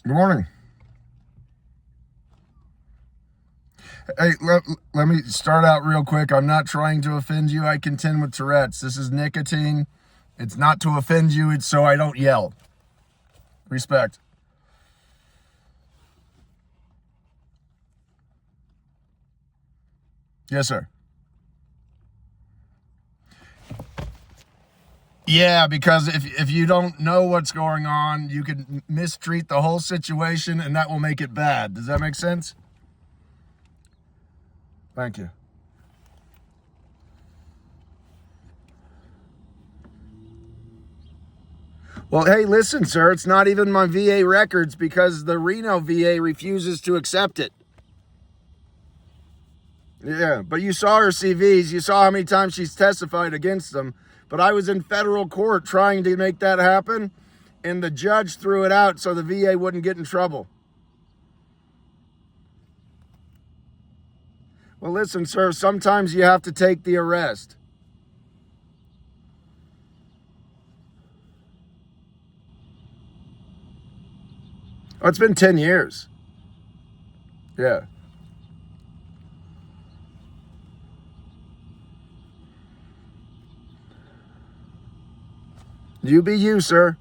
Good morning. Hey, let me start out real quick. I'm not trying to offend you. I contend with Tourette's. This is nicotine. It's not to offend you. It's so I don't yell. Respect. Yes, sir. Yeah, because if you don't know what's going on, you can mistreat the whole situation, and that will make it bad. Does that make sense? Thank you. Well, hey, listen, sir, it's not even my VA records because the Reno VA refuses to accept it. Yeah, but you saw her CVs. You saw how many times she's testified against them. But I was in federal court trying to make that happen, and the judge threw it out so the VA wouldn't get in trouble. Well, listen, sir, sometimes you have to take the arrest. Oh, it's been 10 years. Yeah. You be you, sir.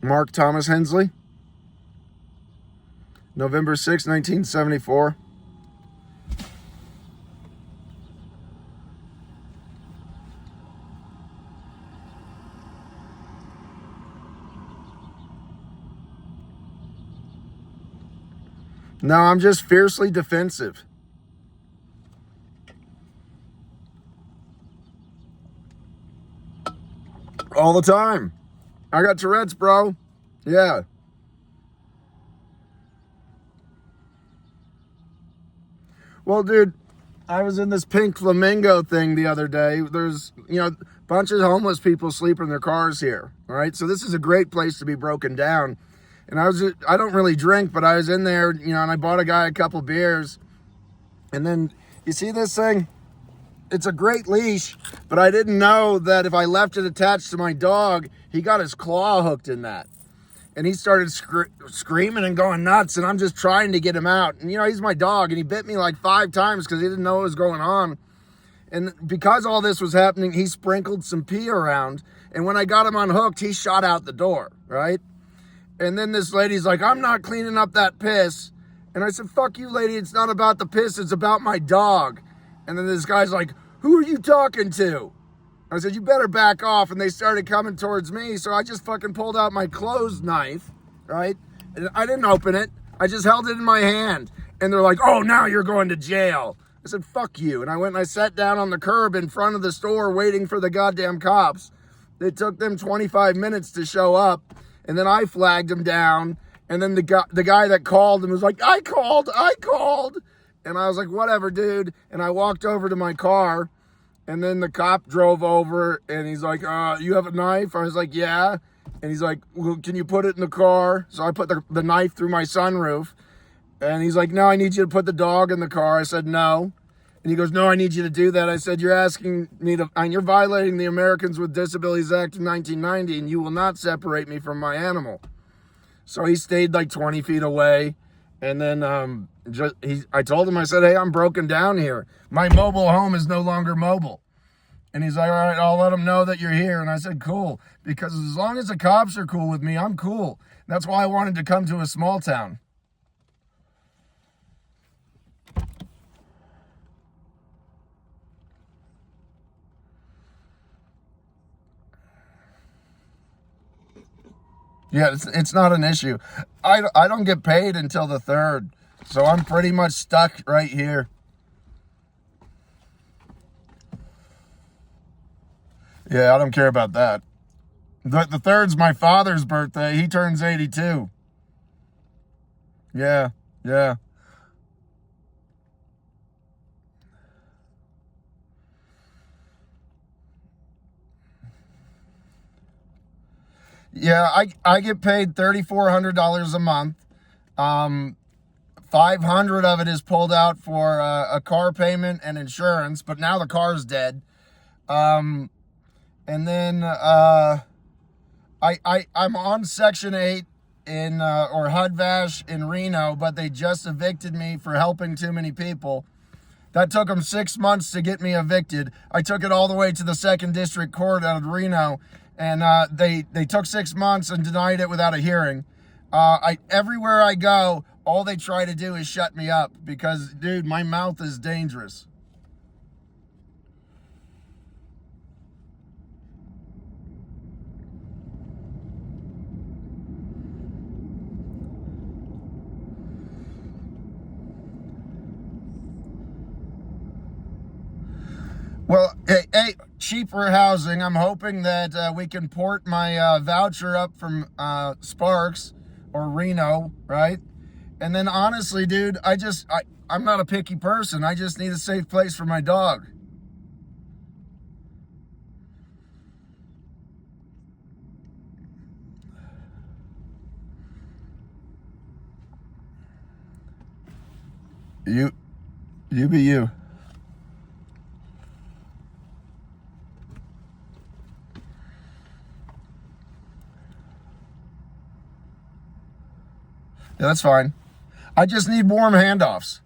Mark Thomas Hensley, November 6, 1974. No, I'm just fiercely defensive. All the time. I got Tourette's, bro. Yeah. Well, dude, I was in this pink flamingo thing the other day. There's, a bunch of homeless people sleep in their cars here. All right. So this is a great place to be broken down. And I don't really drink, but I was in there, and I bought a guy a couple beers. And then you see this thing? It's a great leash, but I didn't know that if I left it attached to my dog, he got his claw hooked in that. And he started screaming and going nuts, and I'm just trying to get him out. And, he's my dog, and he bit me like 5 times because he didn't know what was going on. And because all this was happening, he sprinkled some pee around. And when I got him unhooked, he shot out the door, right? And then this lady's like, I'm not cleaning up that piss. And I said, fuck you, lady. It's not about the piss. It's about my dog. And then this guy's like, who are you talking to? I said, you better back off. And they started coming towards me. So I just fucking pulled out my clothes knife, right? And I didn't open it. I just held it in my hand. And they're like, oh, now you're going to jail. I said, fuck you. And I went and I sat down on the curb in front of the store waiting for the goddamn cops. It took them 25 minutes to show up. And then I flagged him down. And then the guy that called him was like, I called. And I was like, whatever, dude. And I walked over to my car. And then the cop drove over. And he's like, you have a knife? I was like, yeah. And he's like, well, can you put it in the car? So I put the knife through my sunroof. And he's like, no, I need you to put the dog in the car. I said, no. And he goes, no, I need you to do that. I said, you're asking me to, and you're violating the Americans with Disabilities Act of 1990, and you will not separate me from my animal. So he stayed like 20 feet away. And then I told him, I said, hey, I'm broken down here. My mobile home is no longer mobile. And he's like, all right, I'll let him know that you're here. And I said, cool. Because as long as the cops are cool with me, I'm cool. That's why I wanted to come to a small town. Yeah, it's not an issue. I don't get paid until the 3rd. So I'm pretty much stuck right here. Yeah, I don't care about that. The 3rd's my father's birthday. He turns 82. Yeah, yeah. Yeah, I get paid $3,400 a month. 500 of it is pulled out for a car payment and insurance, but now the car's dead. And then I'm on Section 8 in, or HUD-VASH in Reno, but they just evicted me for helping too many people. That took them 6 months to get me evicted. I took it all the way to the 2nd District Court out of Reno, and they took 6 months and denied it without a hearing. Everywhere I go, all they try to do is shut me up because, dude, my mouth is dangerous. Well, hey, cheaper housing. I'm hoping that we can port my voucher up from Sparks or Reno, right? And then honestly, dude, I'm not a picky person. I just need a safe place for my dog. You be you. Yeah, that's fine. I just need warm handoffs.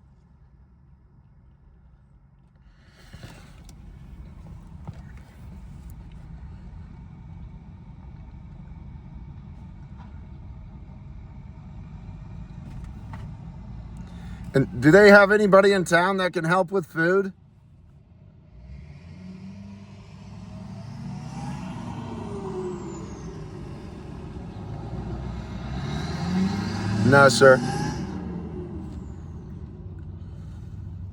And do they have anybody in town that can help with food? No, sir.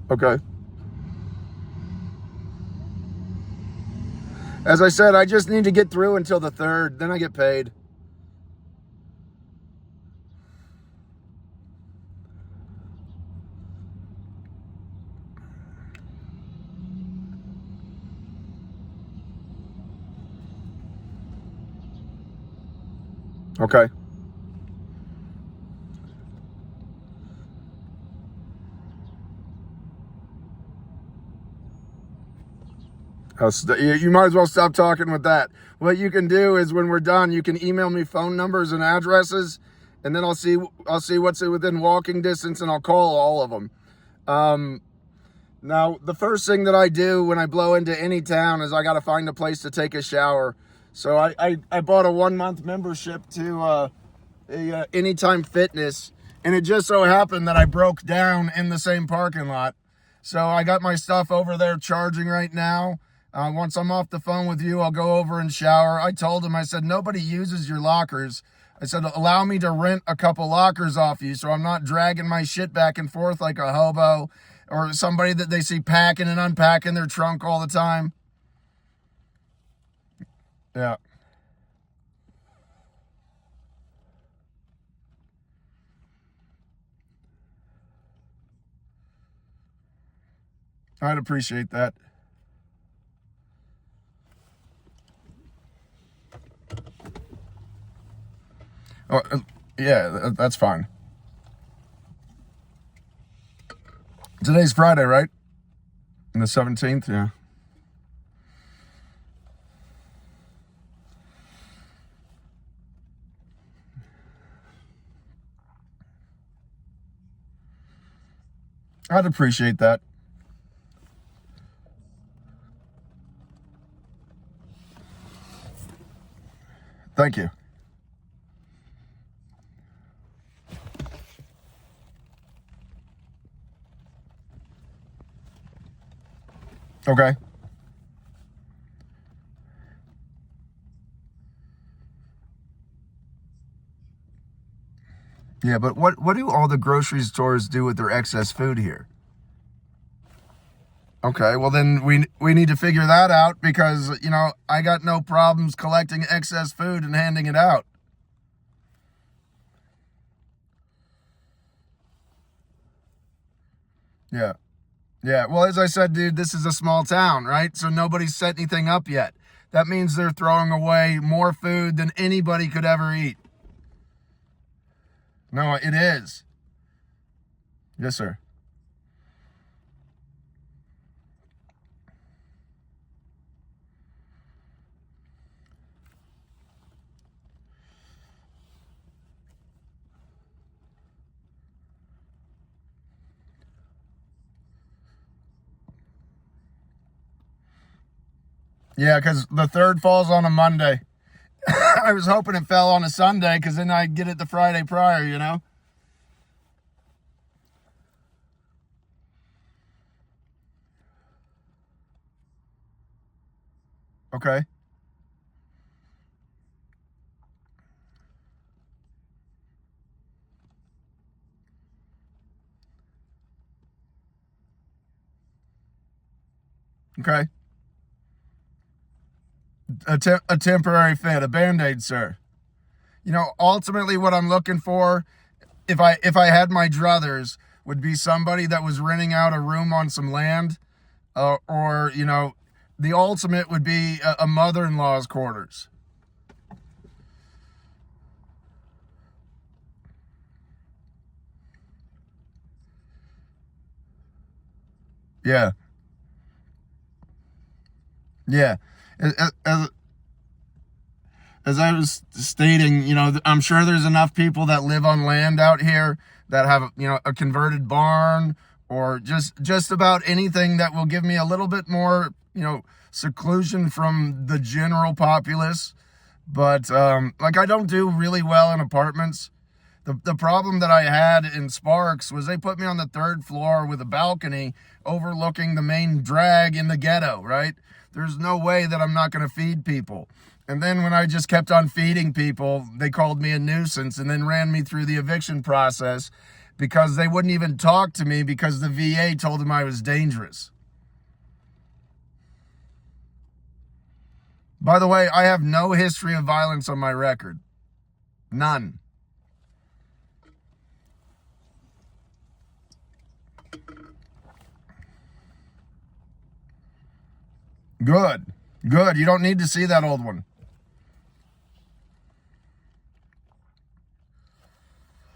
Okay. As I said, I just need to get through until the 3rd, then I get paid. Okay. You might as well stop talking with that. What you can do is when we're done, you can email me phone numbers and addresses, and then I'll see what's within walking distance, and I'll call all of them. Now, the first thing that I do when I blow into any town is I got to find a place to take a shower. So I bought a 1-month membership to Anytime Fitness, and it just so happened that I broke down in the same parking lot. So I got my stuff over there charging right now. Once I'm off the phone with you, I'll go over and shower. I told him, I said, nobody uses your lockers. I said, allow me to rent a couple lockers off you so I'm not dragging my shit back and forth like a hobo or somebody that they see packing and unpacking their trunk all the time. Yeah. I'd appreciate that. Oh, yeah, that's fine. Today's Friday, right? And the 17th, yeah. I'd appreciate that. Thank you. Okay. Yeah, but what do all the grocery stores do with their excess food here? Okay, well then we need to figure that out because, I got no problems collecting excess food and handing it out. Yeah. Yeah, well, as I said, dude, this is a small town, right? So nobody's set anything up yet. That means they're throwing away more food than anybody could ever eat. No, it is. Yes, sir. Yeah, because the third falls on a Monday. I was hoping it fell on a Sunday because then I'd get it the Friday prior, you know? Okay. Okay. A temporary fit, a Band-Aid, sir. You know, ultimately what I'm looking for, if I had my druthers, would be somebody that was renting out a room on some land, or, you know, the ultimate would be a mother-in-law's quarters. Yeah. Yeah. As I was stating, you know, I'm sure there's enough people that live on land out here that have, you know, a converted barn or just about anything that will give me a little bit more, you know, seclusion from the general populace. But like I don't do really well in apartments. The problem that I had in Sparks was they put me on the third floor with a balcony overlooking the main drag in the ghetto, right? There's no way that I'm not going to feed people. And then when I just kept on feeding people, they called me a nuisance and then ran me through the eviction process because they wouldn't even talk to me because the VA told them I was dangerous. By the way, I have no history of violence on my record. None. Good. Good. You don't need to see that old one.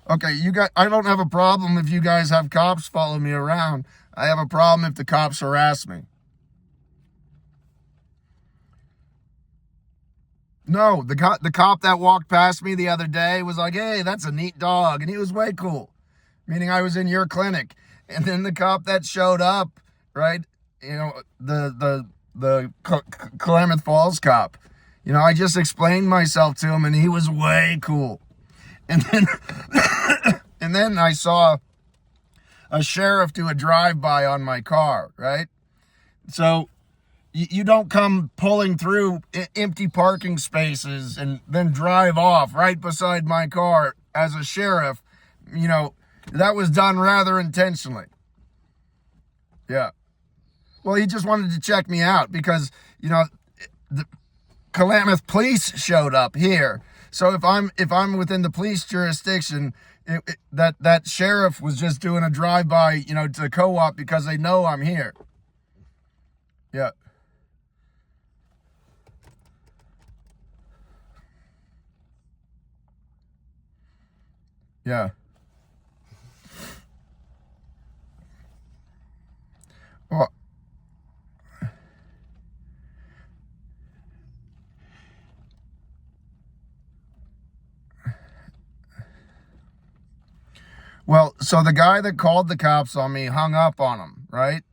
Okay, I don't have a problem if you guys have cops follow me around. I have a problem if the cops harass me. No, the cop that walked past me the other day was like, "Hey, that's a neat dog," and he was way cool, meaning I was in your clinic. And then the cop that showed up, right? You know, the Klamath Falls cop. You know, I just explained myself to him, and he was way cool. And then and then I saw a sheriff do a drive-by on my car, right? So you don't come pulling through empty parking spaces and then drive off right beside my car as a sheriff. You know, that was done rather intentionally. Yeah. Well, he just wanted to check me out because, you know, the Klamath police showed up here. So if I'm within the police jurisdiction, that sheriff was just doing a drive-by, you know, to co-op because they know I'm here. Yeah. Yeah. Well, so the guy that called the cops on me hung up on him, right?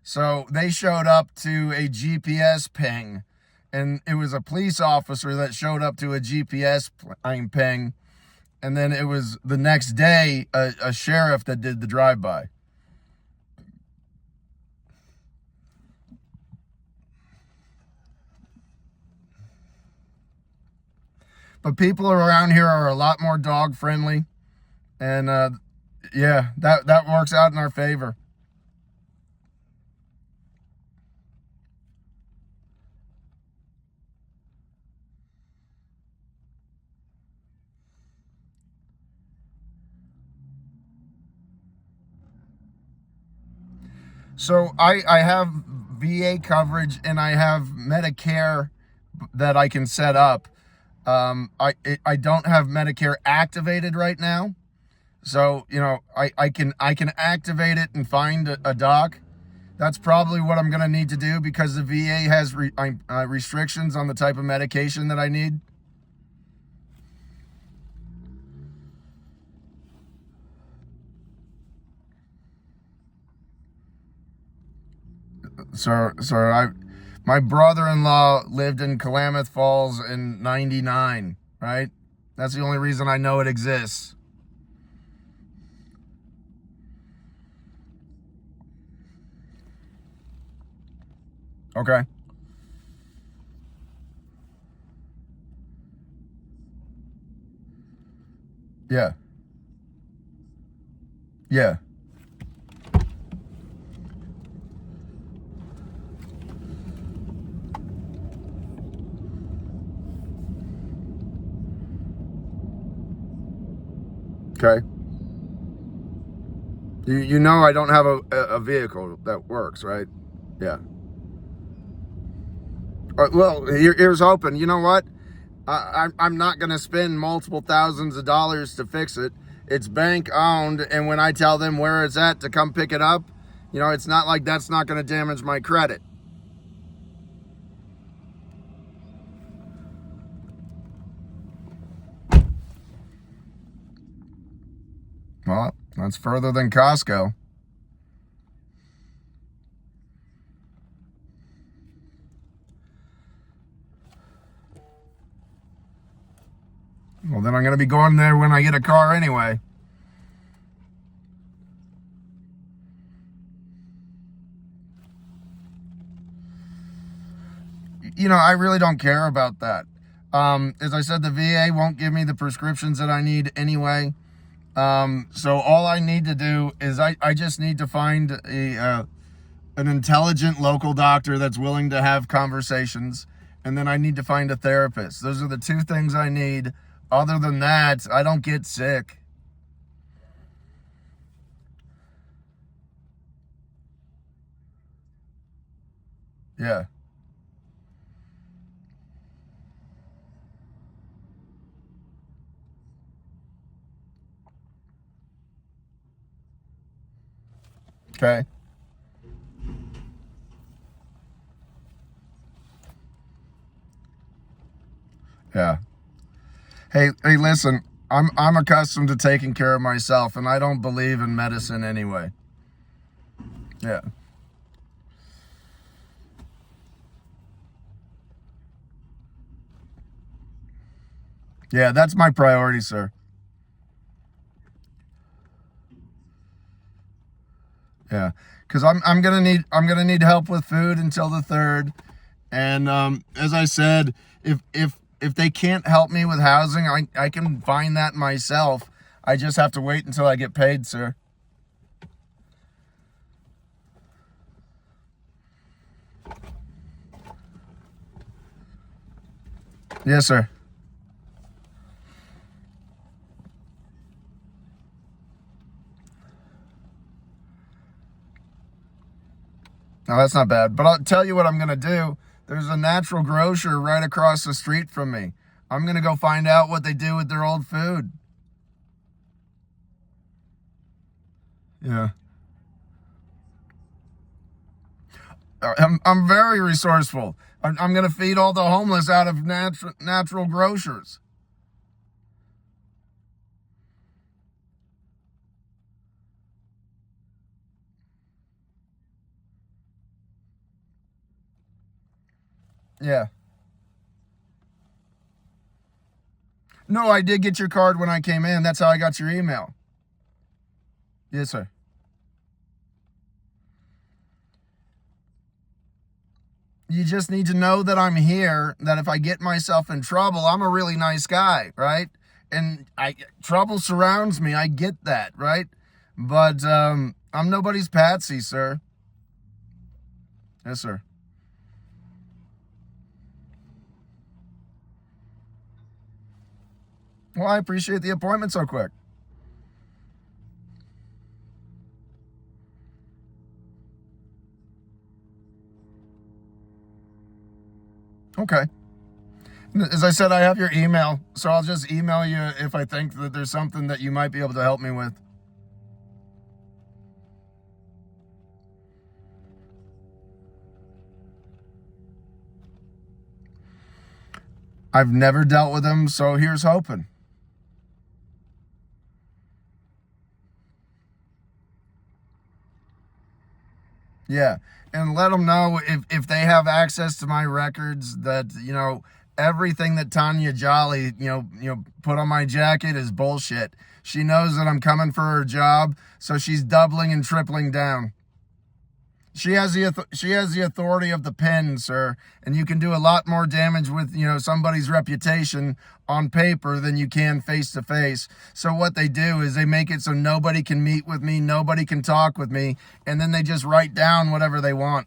So they showed up to a GPS ping, and it was a police officer that showed up to a GPS ping, and then it was the next day a sheriff that did the drive-by. But people around here are a lot more dog friendly, and yeah, that works out in our favor. So I have VA coverage and I have Medicare that I can set up. I don't have Medicare activated right now, so you know I can activate it and find a doc. That's probably what I'm gonna need to do because the VA has restrictions on the type of medication that I need. So I My brother-in-law lived in Klamath Falls in 99, right? That's the only reason I know it exists. Okay. Yeah. Yeah. Okay. You know I don't have a vehicle that works, right? Yeah. Well, here's hoping. You know what? I'm not going to spend multiple thousands of dollars to fix it. It's bank owned, and when I tell them where it's at to come pick it up, it's not like that's not going to damage my credit. Well, that's further than Costco. Well, then I'm going to be going there when I get a car anyway. I really don't care about that. As I said, the VA won't give me the prescriptions that I need anyway. So all I need to do is I just need to find an intelligent local doctor that's willing to have conversations, and then I need to find a therapist. Those are the two things I need. Other than that, I don't get sick. Yeah. Okay. Yeah. Hey, listen. I'm accustomed to taking care of myself, and I don't believe in medicine anyway. Yeah. Yeah, that's my priority, sir. Yeah, because I'm gonna need help with food until the 3rd, and as I said, if they can't help me with housing, I can find that myself. I just have to wait until I get paid, sir. Yes, sir. No, that's not bad. But I'll tell you what I'm gonna do. There's a natural grocer right across the street from me. I'm gonna go find out what they do with their old food. Yeah. I'm very resourceful. I'm going to feed all the homeless out of natural grocers. Yeah. No, I did get your card when I came in. That's how I got your email. Yes, sir. You just need to know that I'm here, that if I get myself in trouble, I'm a really nice guy, right? And trouble surrounds me. I get that, right? But I'm nobody's patsy, sir. Yes, sir. Well, I appreciate the appointment so quick. Okay. As I said, I have your email, so I'll just email you if I think that there's something that you might be able to help me with. I've never dealt with him, so here's hoping. Yeah, and let them know if they have access to my records that, you know, everything that Tanya Jolly, put on my jacket is bullshit. She knows that I'm coming for her job, so she's doubling and tripling down. She has the authority of the pen, sir, and you can do a lot more damage with, somebody's reputation on paper than you can face to face. So what they do is they make it so nobody can meet with me, nobody can talk with me, and then they just write down whatever they want.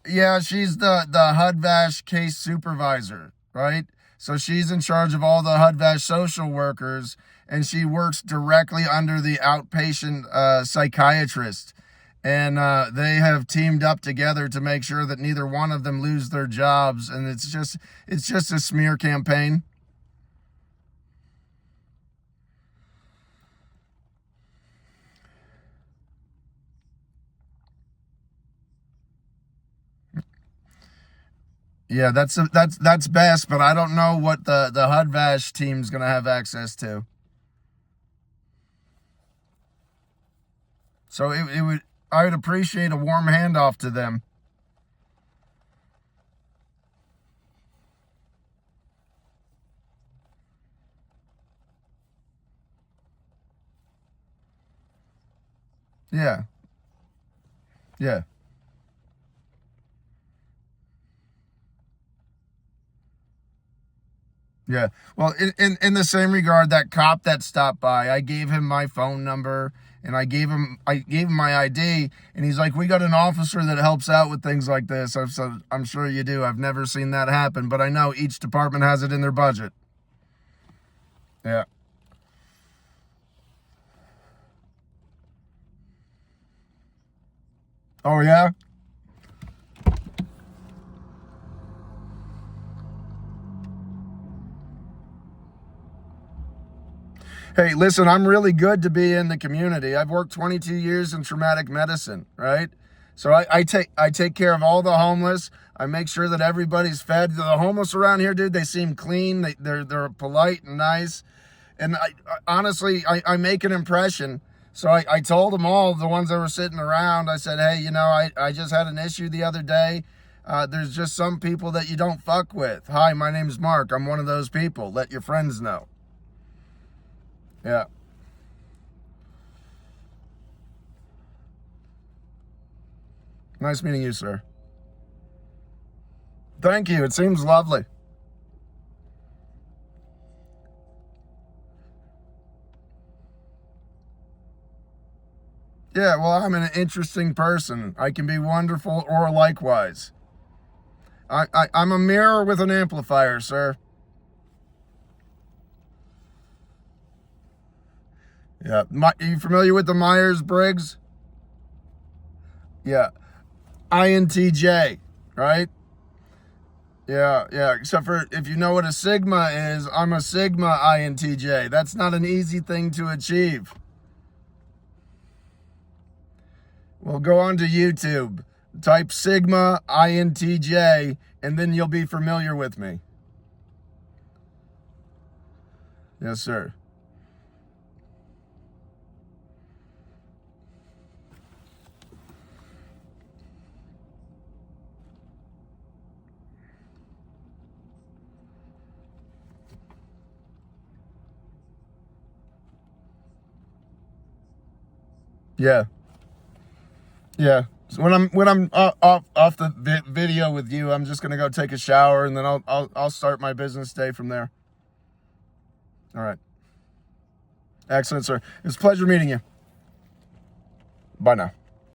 Yeah, she's the HUD-VASH case supervisor, right? So she's in charge of all the HUD-VASH social workers, and she works directly under the outpatient psychiatrist. And they have teamed up together to make sure that neither one of them lose their jobs. And it's just a smear campaign. Yeah, that's best, but I don't know what the HUD-VASH team's gonna have access to. So I would appreciate a warm handoff to them. Yeah. Yeah. Yeah. Well, in the same regard, that cop that stopped by, I gave him my phone number and I gave him my ID, and he's like, "We got an officer that helps out with things like this." I'm sure you do. I've never seen that happen, but I know each department has it in their budget. Yeah. Oh yeah. Hey, listen, I'm really good to be in the community. I've worked 22 years in traumatic medicine, right? So I take care of all the homeless. I make sure that everybody's fed. The homeless around here, dude, they seem clean. They're polite and nice. And honestly, I make an impression. So I told them all, the ones that were sitting around, I said, hey, I just had an issue the other day. There's just some people that you don't fuck with. Hi, my name's Mark. I'm one of those people. Let your friends know. Yeah. Nice meeting you, sir. Thank you. It seems lovely. Yeah, well, I'm an interesting person. I can be wonderful or likewise. I'm a mirror with an amplifier, sir. Yeah. Are you familiar with the Myers-Briggs? Yeah. INTJ, right? Yeah, yeah. Except for if you know what a sigma is, I'm a sigma INTJ. That's not an easy thing to achieve. Well, go on to YouTube, type sigma INTJ, and then you'll be familiar with me. Yes, sir. Yeah. Yeah. So when I'm off the video with you, I'm just gonna go take a shower, and then I'll start my business day from there. All right. Excellent, sir. It was a pleasure meeting you. Bye now.